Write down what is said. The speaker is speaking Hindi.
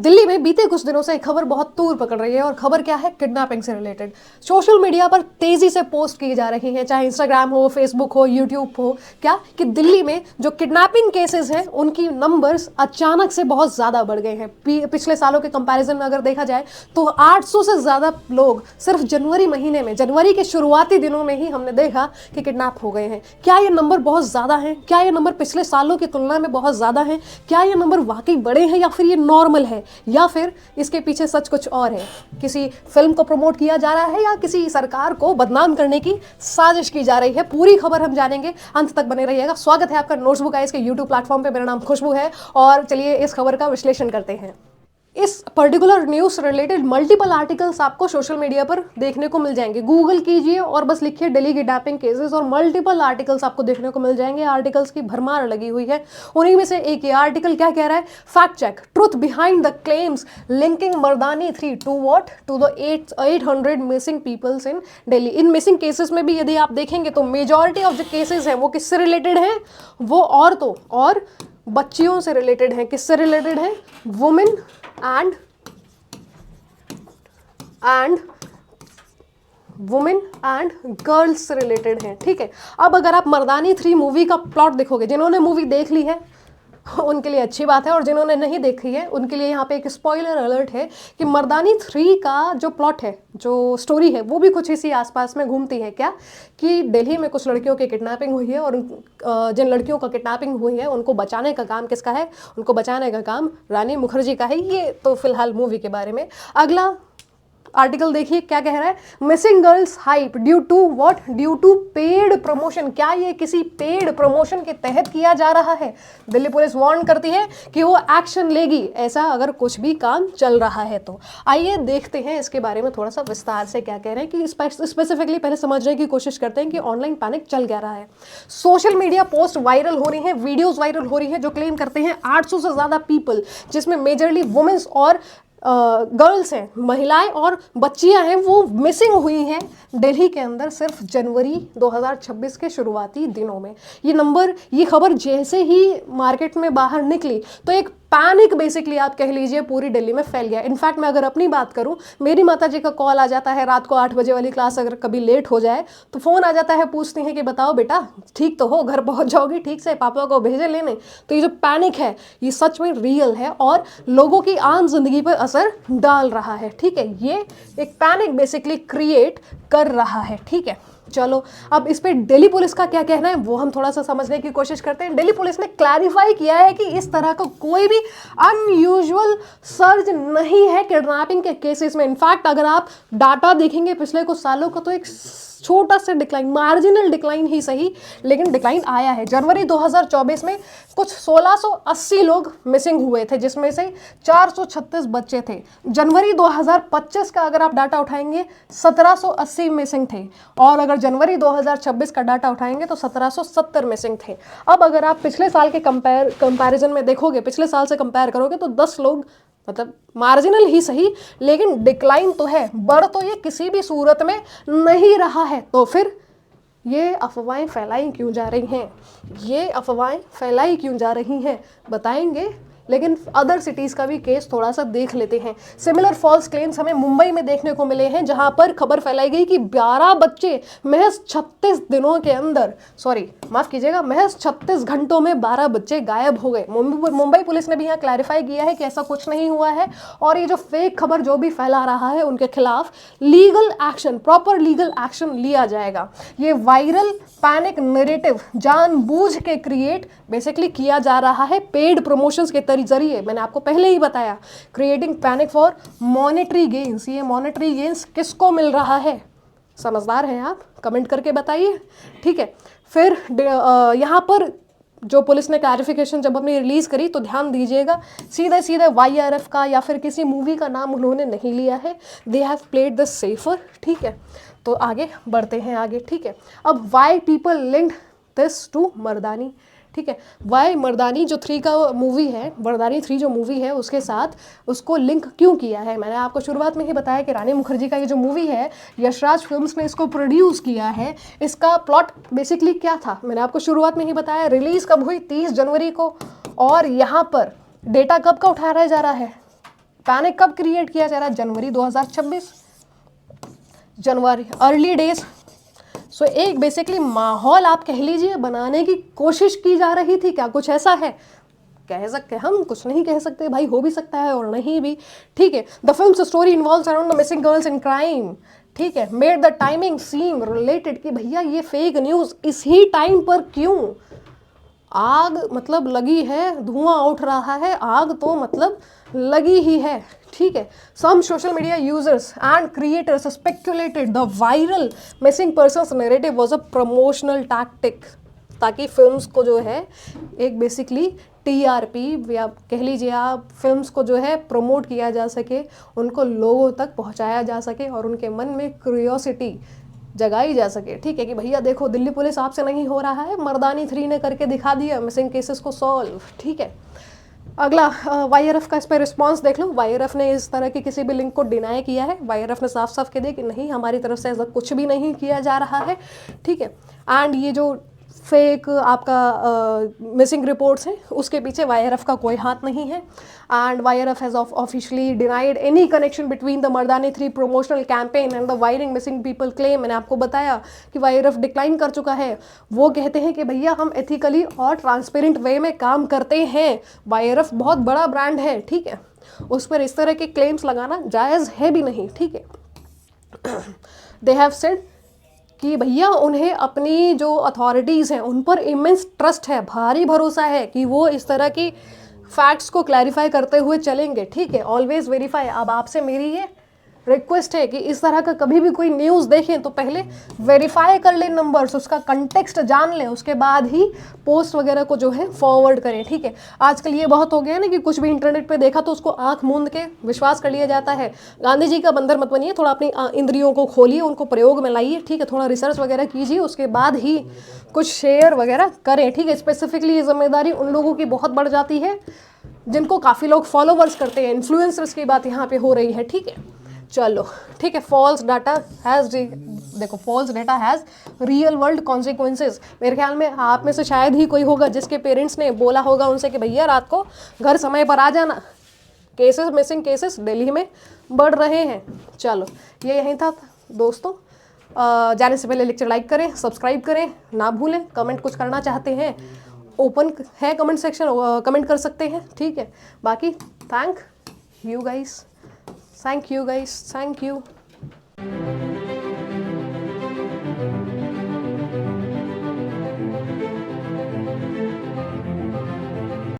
दिल्ली में बीते कुछ दिनों से एक खबर बहुत तूल पकड़ रही है और खबर क्या है, किडनैपिंग से रिलेटेड। सोशल मीडिया पर तेजी से पोस्ट की जा रही हैं, चाहे इंस्टाग्राम हो, फेसबुक हो, यूट्यूब हो, क्या कि दिल्ली में जो किडनैपिंग केसेस हैं उनकी नंबर्स अचानक से बहुत ज़्यादा बढ़ गए हैं। पिछले सालों के कंपैरिजन में अगर देखा जाए तो 800 से ज़्यादा लोग सिर्फ जनवरी महीने में, जनवरी के शुरुआती दिनों में ही हमने देखा कि किडनैप हो गए हैं। क्या ये नंबर बहुत ज़्यादा है? क्या ये नंबर पिछले सालों की तुलना में बहुत ज़्यादा है? क्या ये नंबर वाकई बड़े हैं या फिर ये नॉर्मल है, या फिर इसके पीछे सच कुछ और है? किसी फिल्म को प्रमोट किया जा रहा है या किसी सरकार को बदनाम करने की साजिश की जा रही है? पूरी खबर हम जानेंगे, अंत तक बने रहिएगा। स्वागत है आपका नोट्सबुक आइज के यूट्यूब प्लेटफॉर्म पे। मेरा नाम खुशबू है और चलिए इस खबर का विश्लेषण करते हैं। इस पर्टिकुलर न्यूज़ से रिलेटेड मल्टीपल आर्टिकल्स आपको सोशल मीडिया पर देखने को मिल जाएंगे। गूगल कीजिए और बस लिखिए दिल्ली किडनैपिंग केसेस और मल्टीपल आर्टिकल्स आपको देखने को मिल जाएंगे। आर्टिकल्स की भरमार लगी हुई है। उन्हीं में से एक ये आर्टिकल क्या कह रहा है, fact check, truth behind the claims linking Mardaani 3 to what, to the 800 missing peoples in Delhi. इन मिसिंग केसेस में भी यदि आप देखेंगे तो मेजॉरिटी ऑफ जो केसेस हैं वो किससे रिलेटेड हैं? वो औरतों और बच्चियों से रिलेटेड हैं। किससे रिलेटेड है? वुमेन वुमेन एंड गर्ल्स से रिलेटेड हैं। ठीक है, अब अगर आप मर्दानी 3 मूवी का प्लॉट देखोगे, जिन्होंने मूवी देख ली है उनके लिए अच्छी बात है और जिन्होंने नहीं देखी है उनके लिए यहाँ पे एक स्पॉइलर अलर्ट है कि मर्दानी 3 का जो प्लॉट है, जो स्टोरी है, वो भी कुछ इसी आसपास में घूमती है। क्या कि दिल्ली में कुछ लड़कियों की किडनैपिंग हुई है और जिन लड़कियों का किडनैपिंग हुई है उनको बचाने का काम किसका है? उनको बचाने का काम रानी मुखर्जी का है। ये तो फिलहाल मूवी के बारे में। अगला आर्टिकल देखिए क्या कह रहा है, missing girls hype due to what, due to paid promotion. क्या ये किसी पेड प्रमोशन के तहत किया जा रहा है? दिल्ली पुलिस वार्न करती है कि वो एक्शन लेगी ऐसा अगर कुछ भी काम चल रहा है तो। आइए देखते हैं इसके बारे में थोड़ा सा विस्तार से क्या कह रहे हैं, कि स्पेसिफिकली पहले समझने की कोशिश करते हैं कि ऑनलाइन पैनिक चल क्या रहा है। सोशल मीडिया पोस्ट वायरल हो रही हैं, वीडियोज वायरल हो रही हैं जो क्लेम करते हैं 800 से ज़्यादा पीपल, जिसमें मेजरली वुमेन्स और गर्ल्स हैं, महिलाएं और बच्चियां हैं, वो मिसिंग हुई हैं दिल्ली के अंदर सिर्फ जनवरी 2026 के शुरुआती दिनों में। ये खबर जैसे ही मार्केट में बाहर निकली तो एक पैनिक बेसिकली आप कह लीजिए पूरी दिल्ली में फैल गया। इनफैक्ट मैं अगर अपनी बात करूं, मेरी माताजी का कॉल आ जाता है रात को 8 बजे वाली क्लास अगर कभी लेट हो जाए तो फ़ोन आ जाता है, पूछती हैं कि बताओ बेटा ठीक तो हो, घर पहुंच जाओगी ठीक से, पापा को भेजे लेने। तो ये जो पैनिक है ये सच में रियल है और लोगों की आम जिंदगी पर असर डाल रहा है। ठीक है, ये एक पैनिक बेसिकली क्रिएट कर रहा है। ठीक है, चलो अब इस पे दिल्ली पुलिस का क्या कहना है वो हम थोड़ा सा समझने की कोशिश करते हैं। दिल्ली पुलिस ने क्लैरिफाई किया है कि इस तरह का कोई भी अनयूजुअल सर्ज नहीं है किडनैपिंग के केसेस में। इनफैक्ट अगर आप डाटा देखेंगे पिछले कुछ सालों का तो एक छोटा सा डिक्लाइन, मार्जिनल डिक्लाइन ही सही, लेकिन डिक्लाइन आया है। जनवरी 2024 में कुछ 1680 लोग मिसिंग हुए थे, जिसमें से 436 बच्चे थे। जनवरी 2025 का अगर आप डाटा उठाएंगे 1780 मिसिंग थे और अगर जनवरी 2026 का डाटा उठाएंगे तो 1770 मिसिंग थे। अब अगर आप पिछले साल के कंपैरिजन में देखोगे, पिछले साल से कंपेयर करोगे तो 10 लोग, मतलब मार्जिनल ही सही लेकिन डिक्लाइन तो है, बढ़ तो ये किसी भी सूरत में नहीं रहा है। तो फिर ये अफवाहें फैलाई क्यों जा रही हैं? ये अफवाहें फैलाई क्यों जा रही हैं बताएंगे, लेकिन अदर सिटीज़ का भी केस थोड़ा सा देख लेते हैं। सिमिलर फॉल्स क्लेम्स हमें मुंबई में देखने को मिले हैं, जहां पर खबर फैलाई गई कि 12 बच्चे महज 36 दिनों के अंदर, माफ कीजिएगा, महज 36 घंटों में 12 बच्चे गायब हो गए। मुंबई पुलिस ने भी यहाँ क्लैरिफाई किया है कि ऐसा कुछ नहीं हुआ है और ये जो फेक खबर जो भी फैला रहा है उनके खिलाफ legal action, proper legal action लिया जाएगा। ये वायरल पैनिक नैरेटिव जानबूझ के क्रिएट बेसिकली किया जा रहा है पेड प्रमोशंस के जरिए। मैंने आपको पहले ही बताया, creating panic for monetary gains. ये मॉनेटरी गेन्स किसको मिल रहा है? समझदार हैं आप? कमेंट करके बताइए। ठीक है, फिर यहाँ पर जो पुलिस ने क्लैरिफिकेशन जब अपनी रिलीज़ करी तो ध्यान दीजिएगा, सीधे सीधे YRF का या फिर किसी मूवी का नाम उन्होंने नहीं लिया है। They have played the safer. ठीक है, तो आगे बढ़ते हैं आगे। ठीक है, अब why people linked this to Mardaani. ठीक है, वाई मर्दानी जो 3 का मूवी है, मर्दानी 3 जो मूवी है उसके साथ उसको लिंक क्यों किया है? मैंने आपको शुरुआत में ही बताया कि रानी मुखर्जी का ये जो मूवी है, यशराज फिल्म्स ने इसको प्रोड्यूस किया है। इसका प्लॉट बेसिकली क्या था मैंने आपको शुरुआत में ही बताया। रिलीज़ कब हुई? 30 जनवरी को। और यहाँ पर डेटा कब का उठाया जा रहा है? पैनिक कब क्रिएट किया जा रहा है? जनवरी 2026, जनवरी अर्ली डेज। सो एक बेसिकली माहौल आप कह लीजिए बनाने की कोशिश की जा रही थी, क्या कुछ ऐसा है? कह सकते हम, कुछ नहीं कह सकते भाई, हो भी सकता है और नहीं भी, ठीक है। The film story involves around the missing girls in crime, ठीक है। Made the timing seem related, कि भैया ये फेक न्यूज़ इसी टाइम पर क्यों? आग मतलब लगी है, धुआं उठ रहा है, आग तो मतलब लगी ही है, ठीक है। Some social media users and creators speculated the viral missing persons narrative was a promotional tactic, ताकि फिल्म्स को जो है एक बेसिकली टीआरपी या कह लीजिए आप फिल्म्स को जो है प्रमोट किया जा सके, उनको लोगों तक पहुंचाया जा सके और उनके मन में क्यूरियोसिटी जगाई जा सके, ठीक है, कि भैया देखो दिल्ली पुलिस आपसे नहीं हो रहा है, मर्दानी 3 ने करके दिखा दिया मिसिंग केसेस को सॉल्व, ठीक है। अगला वाईआरएफ का इस पर रिस्पांस देख लो। वाईआरएफ ने इस तरह की किसी भी लिंक को डिनाई किया है। वाईआरएफ ने साफ साफ कह दिया कि नहीं, हमारी तरफ से ऐसा कुछ भी नहीं किया जा रहा है, ठीक है। एंड ये जो फेक आपका मिसिंग रिपोर्ट्स हैं उसके पीछे वाईआरएफ का कोई हाथ नहीं है। And YRF has officially denied any connection between the Mardaani 3 promotional campaign and the wiring missing people claim. मैंने आपको बताया कि वाईआरएफ डिक्लाइन कर चुका है। वो कहते हैं कि भैया हम एथिकली और ट्रांसपेरेंट वे में काम करते हैं। वाईआरएफ बहुत बड़ा ब्रांड है, ठीक है, उस पर इस तरह के क्लेम्स लगाना जायज़ है भी नहीं, ठीक है। दे हैव सेड कि भैया उन्हें अपनी जो अथॉरिटीज़ हैं उन पर इमेंस ट्रस्ट है, भारी भरोसा है कि वो इस तरह की फैक्ट्स को क्लैरिफाई करते हुए चलेंगे, ठीक है। Always verify. अब आपसे मेरी ये रिक्वेस्ट है कि इस तरह का कभी भी कोई न्यूज़ देखें तो पहले वेरीफाई कर लें नंबर्स, उसका कंटेक्स्ट जान लें, उसके बाद ही पोस्ट वगैरह को जो है फॉरवर्ड करें, ठीक है। आजकल ये बहुत हो गया ना कि कुछ भी इंटरनेट पे देखा तो उसको आंख मूंद के विश्वास कर लिया जाता है। गांधी जी का बंदर मत बनिए, थोड़ा अपनी इंद्रियों को खोलिए, उनको प्रयोग में लाइए, ठीक है, थोड़ा रिसर्च वगैरह कीजिए, उसके बाद ही कुछ शेयर वगैरह करें, ठीक है। स्पेसिफिकली ये जिम्मेदारी उन लोगों की बहुत बढ़ जाती है जिनको काफ़ी लोग फॉलोवर्स करते हैं, इन्फ्लुएंसर्स की बात यहाँ पे हो रही है, ठीक है। चलो ठीक है। फॉल्स डाटा हैज़, देखो false data has real world consequences. मेरे ख्याल में आप में से शायद ही कोई होगा जिसके पेरेंट्स ने बोला होगा उनसे कि भैया रात को घर समय पर आ जाना, केसेस मिसिंग केसेस दिल्ली में बढ़ रहे हैं। चलो ये यहीं था दोस्तों। जाने से पहले लेक्चर लाइक करें, सब्सक्राइब करें, ना भूलें। कमेंट कुछ करना चाहते हैं ओपन है कमेंट सेक्शन, कमेंट कर सकते हैं, ठीक है। बाकी thank you guys, thank you.